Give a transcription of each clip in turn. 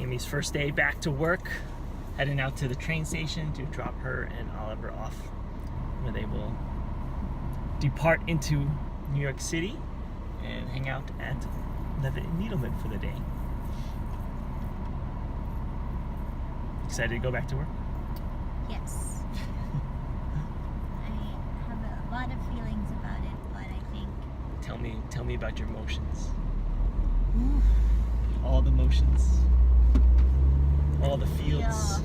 Amy's first day back to work, heading out to the train station to drop her and Oliver off, where they will depart into New York City and hang out at Levitt and Needleman for the day. Excited to go back to work? Yes. I have a lot of feelings about it, but I think... Tell me about your emotions. All the emotions. All the feels.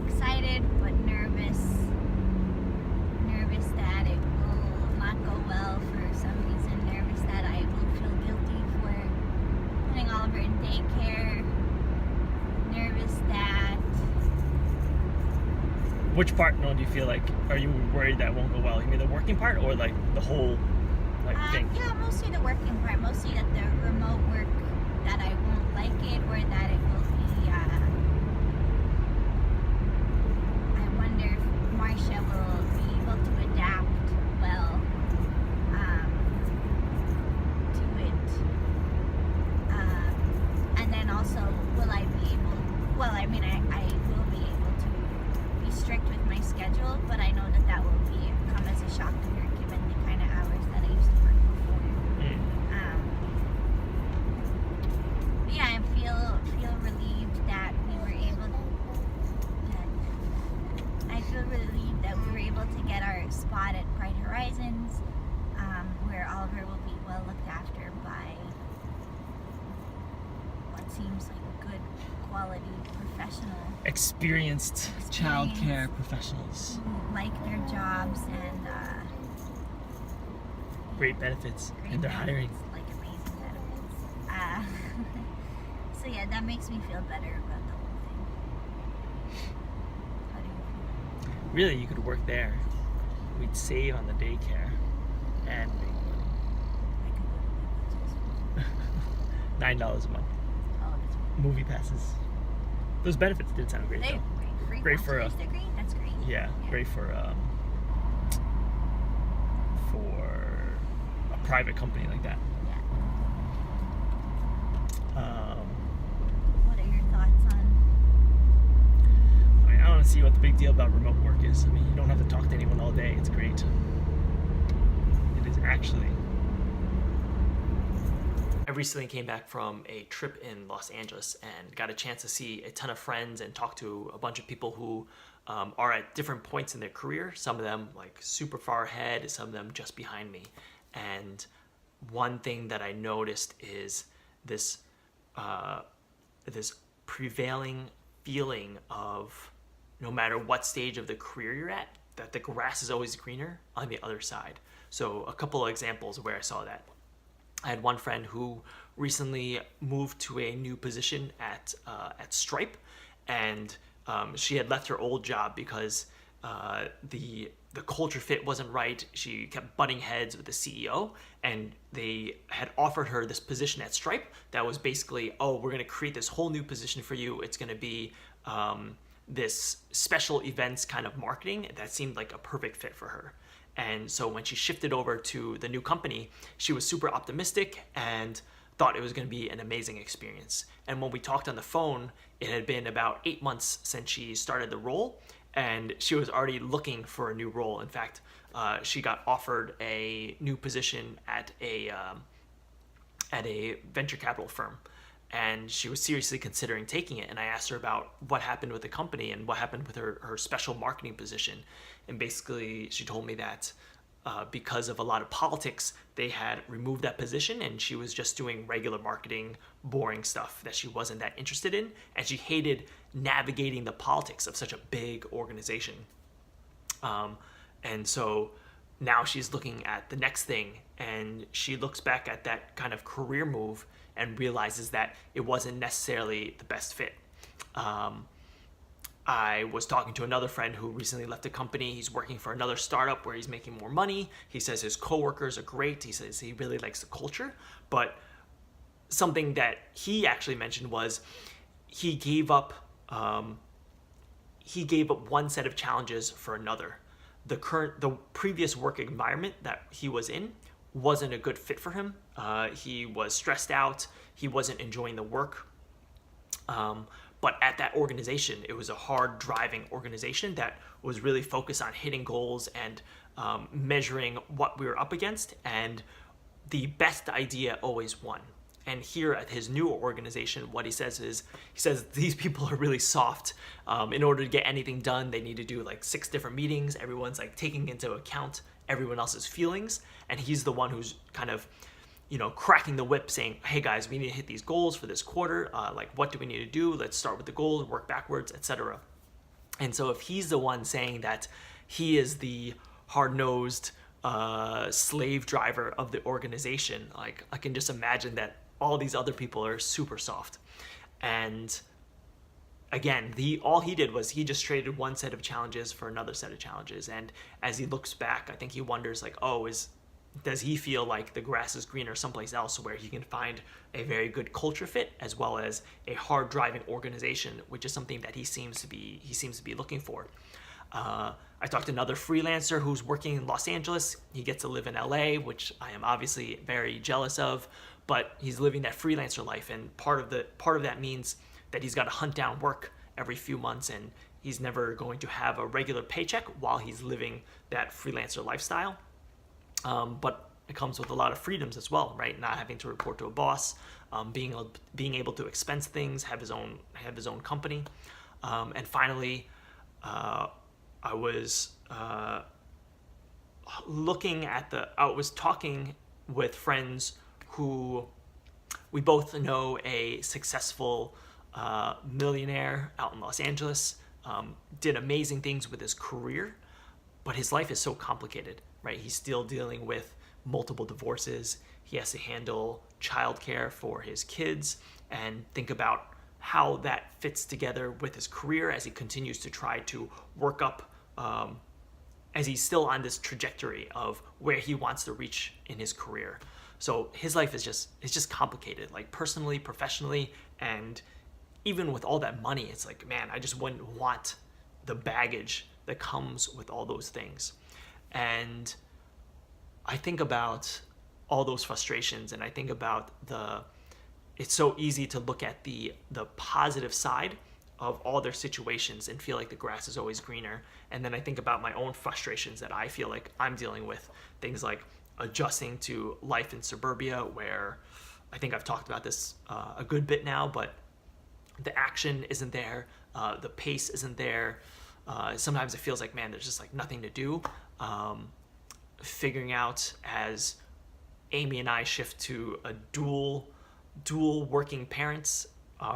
Excited, but nervous. Nervous that it will not go well for some reason. Nervous that I will feel guilty for putting Oliver in daycare. Nervous that... Which part, do you feel like, are you worried that won't go well? You mean the working part or like the whole thing? Yeah, mostly the working part. Mostly that the remote work, that I won't like it, or that it will be, I wonder if Marcia will be able to adapt well to it. And then also, will I be able, well, I mean, I will be able to be strict with my schedule, but I know that that will come as a shock to her given the kind of hours that I used to work before. But yeah, I feel relieved that we were able to get our spot at Bright Horizons, where Oliver will be well looked after by what seems like a good quality professional. Experienced childcare professionals. Who like their jobs and Great benefits, and they're hiring. like amazing benefits. So yeah, that makes me feel better about the whole thing. How do you feel? Really, you could work there. We'd save on the daycare and make money. I could go to $9 a month. Oh, that's Movie passes. Those benefits did sound great though. Great for a... They're great. That's great. Yeah, great for a private company like that. Yeah. What are your thoughts on? I want to see what the big deal about remote work is. I mean, you don't have to talk to anyone all day. It's great. It is actually. I recently came back from a trip in Los Angeles and got a chance to see a ton of friends and talk to a bunch of people who are at different points in their career. Some of them like super far ahead, some of them just behind me. And one thing that I noticed is this this prevailing feeling of no matter what stage of the career you're at, that the grass is always greener on the other side. So a couple of examples where I saw that. I had one friend who recently moved to a new position at Stripe, and she had left her old job because the culture fit wasn't right. She kept butting heads with the CEO, and they had offered her this position at Stripe that was basically, oh, we're going to create this whole new position for you. It's going to be this special events kind of marketing. That seemed like a perfect fit for her. And so when she shifted over to the new company, she was super optimistic and thought it was going to be an amazing experience. And when we talked on the phone, it had been about 8 months since she started the role, and she was already looking for a new role. In fact, she got offered a new position at a venture capital firm, and she was seriously considering taking it. And I asked her about what happened with the company and what happened with her special marketing position. And basically, she told me that because of a lot of politics, they had removed that position, and she was just doing regular marketing, boring stuff that she wasn't that interested in, and she hated navigating the politics of such a big organization. And so now she's looking at the next thing, and she looks back at that kind of career move and realizes that it wasn't necessarily the best fit. I was talking to another friend who recently left a company. He's working for another startup where he's making more money. He says his coworkers are great. He says he really likes the culture. But something that he actually mentioned was he gave up one set of challenges for another. The previous work environment that he was in wasn't a good fit for him. He was stressed out. He wasn't enjoying the work. But at that organization, it was a hard driving organization that was really focused on hitting goals and measuring what we were up against. And the best idea always won. And here at his new organization, what he says is, he says these people are really soft. In order to get anything done, they need to do like 6 different meetings. Everyone's like taking into account everyone else's feelings. And he's the one who's kind of, cracking the whip saying, hey guys, we need to hit these goals for this quarter. Like, what do we need to do? Let's start with the goals, work backwards, etc. And so if he's the one saying that he is the hard-nosed slave driver of the organization, like, I can just imagine that all these other people are super soft. And again, all he did was he just traded one set of challenges for another set of challenges. And as he looks back, I think he wonders like, does he feel like the grass is greener someplace else where he can find a very good culture fit as well as a hard driving organization, which is something that he seems to be looking for. I talked to another freelancer who's working in Los Angeles. He gets to live in LA, which I am obviously very jealous of, but he's living that freelancer life, and part of that means that he's got to hunt down work every few months, and he's never going to have a regular paycheck while he's living that freelancer lifestyle. But it comes with a lot of freedoms as well, right? Not having to report to a boss, being able to expense things, have his own company, and finally, I was talking with friends who we both know a successful millionaire out in Los Angeles, did amazing things with his career, but his life is so complicated, right? He's still dealing with multiple divorces. He has to handle childcare for his kids and think about how that fits together with his career as he continues to try to work up, as he's still on this trajectory of where he wants to reach in his career. So his life is just complicated, like personally, professionally, and even with all that money, it's like, man, I just wouldn't want the baggage that comes with all those things. And I think about all those frustrations, and I think about it's so easy to look at the positive side of all their situations and feel like the grass is always greener. And then I think about my own frustrations that I feel like I'm dealing with, things like adjusting to life in suburbia, where I think I've talked about this a good bit now, but the action isn't there, the pace isn't there. Sometimes it feels like, man, there's just like nothing to do. Figuring out, as Amy and I shift to a dual working parents,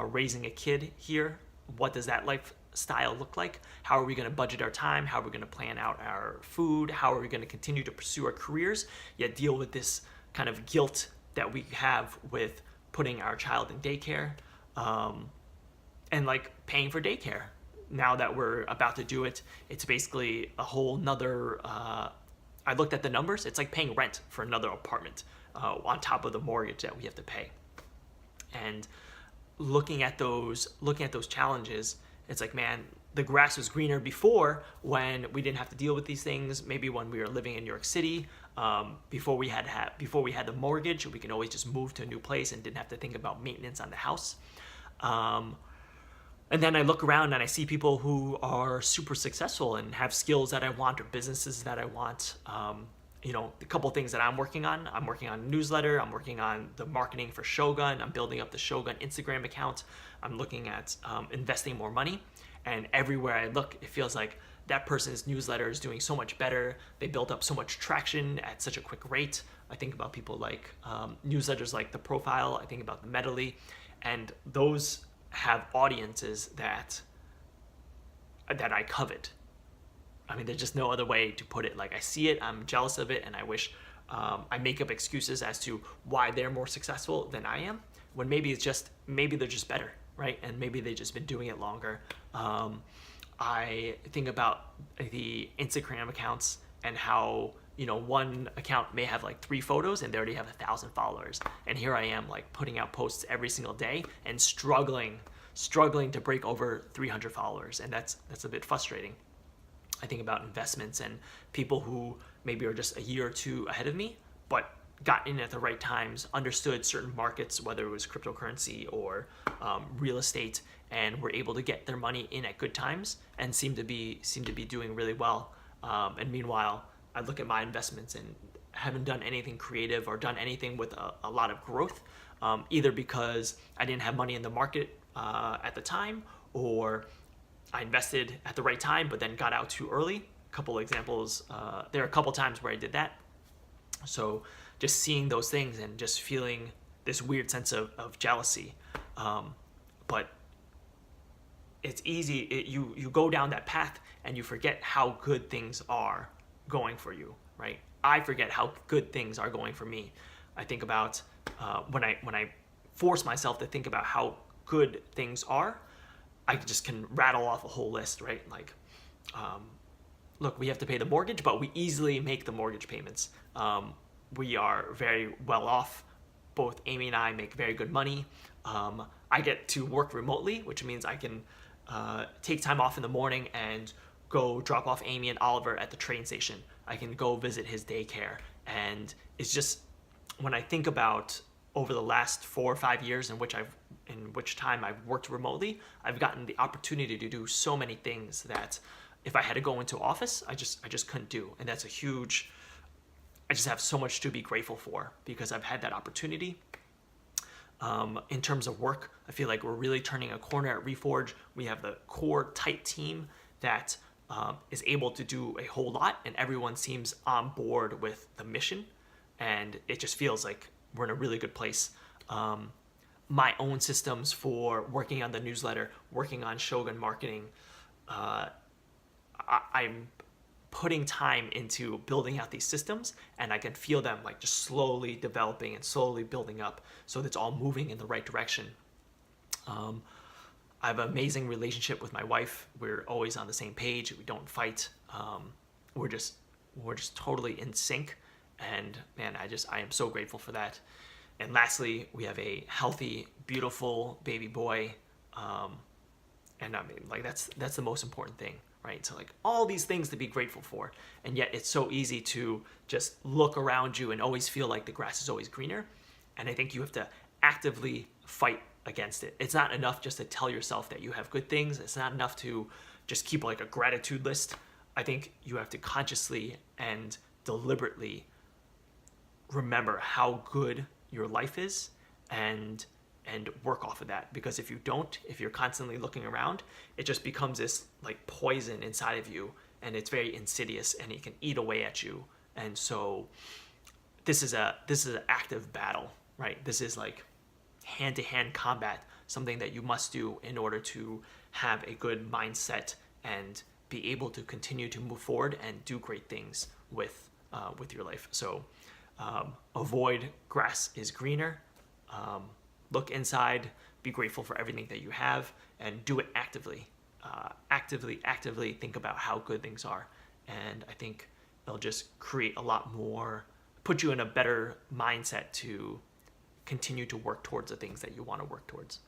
raising a kid here, what does that lifestyle look like? How are we going to budget our time? How are we going to plan out our food? How are we going to continue to pursue our careers, yet deal with this kind of guilt that we have with putting our child in daycare, and like paying for daycare? Now that we're about to do it, it's basically a whole nother, I looked at the numbers, it's like paying rent for another apartment on top of the mortgage that we have to pay. And looking at those challenges, it's like, man, the grass was greener before when we didn't have to deal with these things. Maybe when we were living in New York City, before we had the mortgage, we could always just move to a new place and didn't have to think about maintenance on the house. And then I look around and I see people who are super successful and have skills that I want or businesses that I want. A couple things that I'm working on. I'm working on a newsletter. I'm working on the marketing for Shogun. I'm building up the Shogun Instagram account. I'm looking at investing more money. And everywhere I look, it feels like that person's newsletter is doing so much better. They built up so much traction at such a quick rate. I think about people like newsletters like The Profile. I think about the Medley. And those have audiences that I covet. I mean, there's just no other way to put it. Like, I see it, I'm jealous of it, and I wish I make up excuses as to why they're more successful than I am, when maybe they're just better, right? And maybe they've just been doing it longer. I think about the Instagram accounts and how, one account may have like 3 photos and they already have 1,000 followers. And here I am, like, putting out posts every single day and struggling to break over 300 followers. And that's a bit frustrating. I think about investments and people who maybe are just a year or two ahead of me, but got in at the right times, understood certain markets, whether it was cryptocurrency or real estate, and were able to get their money in at good times and seem to be doing really well. And meanwhile, I look at my investments and haven't done anything creative or done anything with a lot of growth, either because I didn't have money in the market at the time, or I invested at the right time but then got out too early. A couple examples. There are a couple times where I did that. So just seeing those things and just feeling this weird sense of jealousy. But it's easy. You go down that path and you forget how good things are going for you, right? I forget how good things are going for me. I think about when I force myself to think about how good things are, I just can rattle off a whole list, right? Like, look, we have to pay the mortgage, but we easily make the mortgage payments. We are very well off. Both Amy and I make very good money. I get to work remotely, which means I can take time off in the morning and go drop off Amy and Oliver at the train station. I can go visit his daycare. And it's just, when I think about over the last 4 or 5 years in which time I've worked remotely, I've gotten the opportunity to do so many things that if I had to go into office, I just couldn't do. And that's a huge, I just have so much to be grateful for because I've had that opportunity. In terms of work, I feel like we're really turning a corner at Reforge. We have the core tight team that is able to do a whole lot, and everyone seems on board with the mission, and it just feels like we're in a really good place. My own systems for working on the newsletter, working on Shogun marketing, I'm putting time into building out these systems, and I can feel them like just slowly developing and slowly building up, so that it's all moving in the right direction. I have an amazing relationship with my wife. We're always on the same page. We don't fight. We're just totally in sync, and man, I am so grateful for that. And lastly, we have a healthy, beautiful baby boy, and I mean, like that's the most important thing. Right? So like all these things to be grateful for, and yet it's so easy to just look around you and always feel like the grass is always greener. And I think you have to actively fight against it. It's not enough just to tell yourself that you have good things. It's not enough to just keep like a gratitude list. I think you have to consciously and deliberately remember how good your life is and work off of that, because if you don't, if you're constantly looking around, it just becomes this like poison inside of you, and it's very insidious and it can eat away at you. And so this is an active battle, right? This is like hand-to-hand combat, something that you must do in order to have a good mindset and be able to continue to move forward and do great things with your life. So avoid grass is greener. Look inside, be grateful for everything that you have, and do it actively. Actively think about how good things are. And I think it'll just create a lot more, put you in a better mindset to continue to work towards the things that you want to work towards.